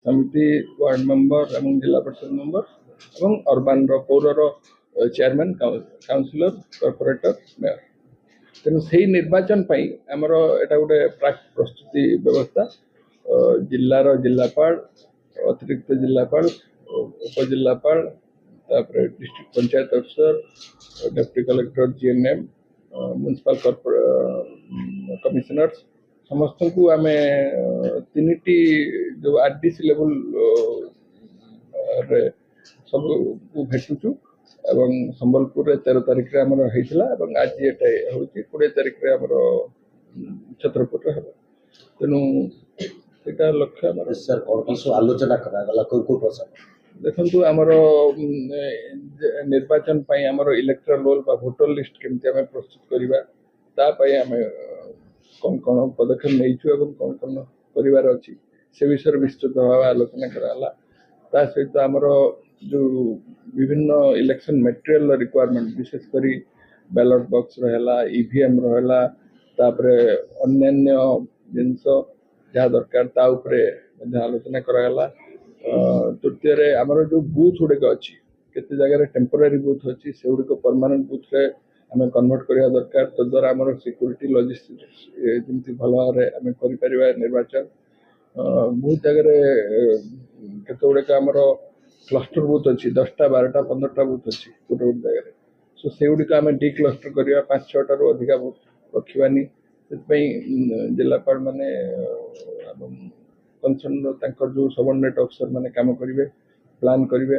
समिति ward member एवं जिला परिषद मेंबर एवं अर्बान पौर चेयरमैन काउंसिलर कॉर्पोरेटर मेयर तेणु से निर्वाचन आमर एटा गोटे प्राक प्रस्तुति व्यवस्था जिलार जिलापाल अतिरिक्त जिलापाल उपजिलापाल डिस्ट्रिक्ट पंचायत अफसर deputy collector GNM municipal commissioners समस्त को आम तीन जो आरडीसी लेवल सब भेटुचु एवं संबलपुर 13 तारिख रे हमर होइतिला एवं आज एटा होची 20 तारिख रे हमर छत्रपुर रे हबो तेनु एटा लक्ष्य हमर सर और किसो आलोचना करा गला को प्रसंग देखंतु हमर निर्वाचन पई हमर इलेक्टोरल रोल बा वोटर लिस्ट केमति हम प्रस्तुत करिबा ता पई हम कोन पदक्षेप नैछु एवं कोन परिवार अछि से विषय विस्तृत भाव आलोचना कराला ता सहित हमर जो विभिन्न इलेक्शन मटेरियल रिक्वायरमेंट विशेषकर बैलेट बॉक्स रहा ईवीएम रहा तापरे अन्य जिनस जहाँ दरकार ता उपरे आलोचना कराला तृतीय आमर जो बूथ गुड़िक अच्छी केते जगह टेम्पोरारी बूथ अच्छी से गुड़िक परमानेंट बूथ रे आम कन्वर्ट करने दरकार तद्वारा आमर सिक्यूरीटी लॉजिस्टिक्स जमी भल भाव आम कर निर्वाचन बहुत जगह केते गुड़िक आमर क्लस्टर बूथ अच्छी 10टा 12टा 15टा बूथ अच्छी गोटे गोटे जगह सो से गुड़िक आम डी क्लस्टर करवा 5-6 अधिका बूथ रखानी से जिलापाल माने कंसर्न जो सबऑर्डिनेट अफसर माने काम करेंगे प्लान करेंगे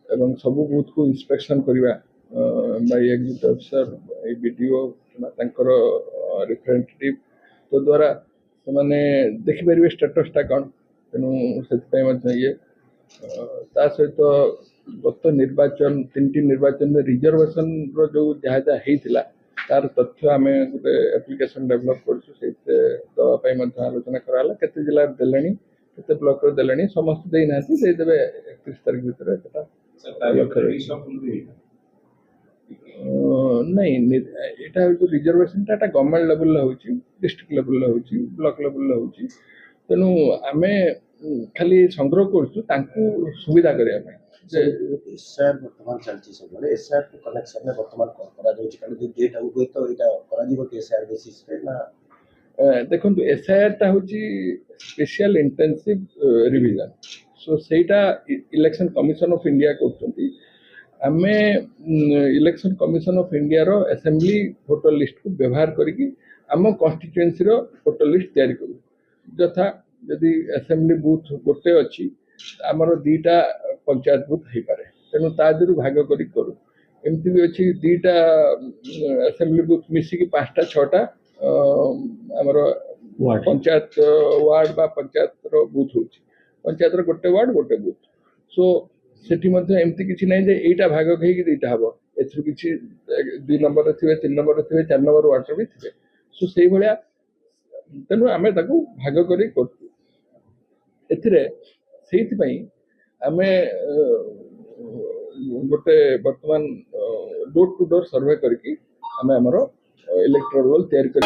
एवं सब बूथ को इंस्पेक्शन करवा बाय एग्जीक्यूटिव अफसर बीडीओ रिप्रेजेंटेटिव तो द्वारा से देखिपारे स्टेटसटा कौन तेणु से ये ता सहित गत निर्वाचन 3टी निर्वाचन में रिजर्वेशन रो जो जहाँ जहाँ होता तार तथ्य आम गोटे एप्लिकेशन डेभलप करवाई आलोचना कराला केते जिला देले केते ब्लॉक रे देले समस्त दे ना देवे 31 तारिख भीतर नहीं एटा जो रिजर्वेशन टा गवर्नमेंट लेवल होची डिस्ट्रिक्ट लेवल होची ब्लॉक लेवल होची तेणु आमे खाली संग्रह करछु तांकु सुविधा करिया पे एसआर वर्तमान चलची सब एसआर को कनेक्शन में वर्तमान करा जो कारण जो डेट हो तो एटा करा जीवो एसआर बेसिस पे ना देखो एसआर टा होची स्पेशल इंटेंसिव रिवीजन सो सेटा इलेक्शन कमिशन ऑफ इंडिया करछंती आमे इलेक्शन कमिशन ऑफ इंडिया रो असेंबली वोटर लिस्ट को व्यवहार करिकी आम कॉन्स्टिट्यूएंसी रो वोटर लिस्ट तैयारी करू जथा यदि असेंबली बूथ गोटे अच्छी आमर 2टा पंचायत बूथ हो पारे तेणु तादर भाग करूँ एमती भी अच्छी 2टा असेंबली बूथ मिसिकी 5टा 6टा आमर पंचायत वार्ड बा पंचायत रो बूथ हो पंचायत रो गोटे वार्ड गोटे बूथ सो सेठी मध्य एमती किछि नै जे एटा भाग होई 2टा हबो एथु किछि 2 नंबर रे थिबे 3 नंबर रे थिबे 4 नंबर वार्ड रे भी थिबे सो सेही भलिया तेणु आम भाग कर गोटे वर्तमान डोर टू डोर सर्वे करके आम इलेक्टोरल रोल तैयारी कर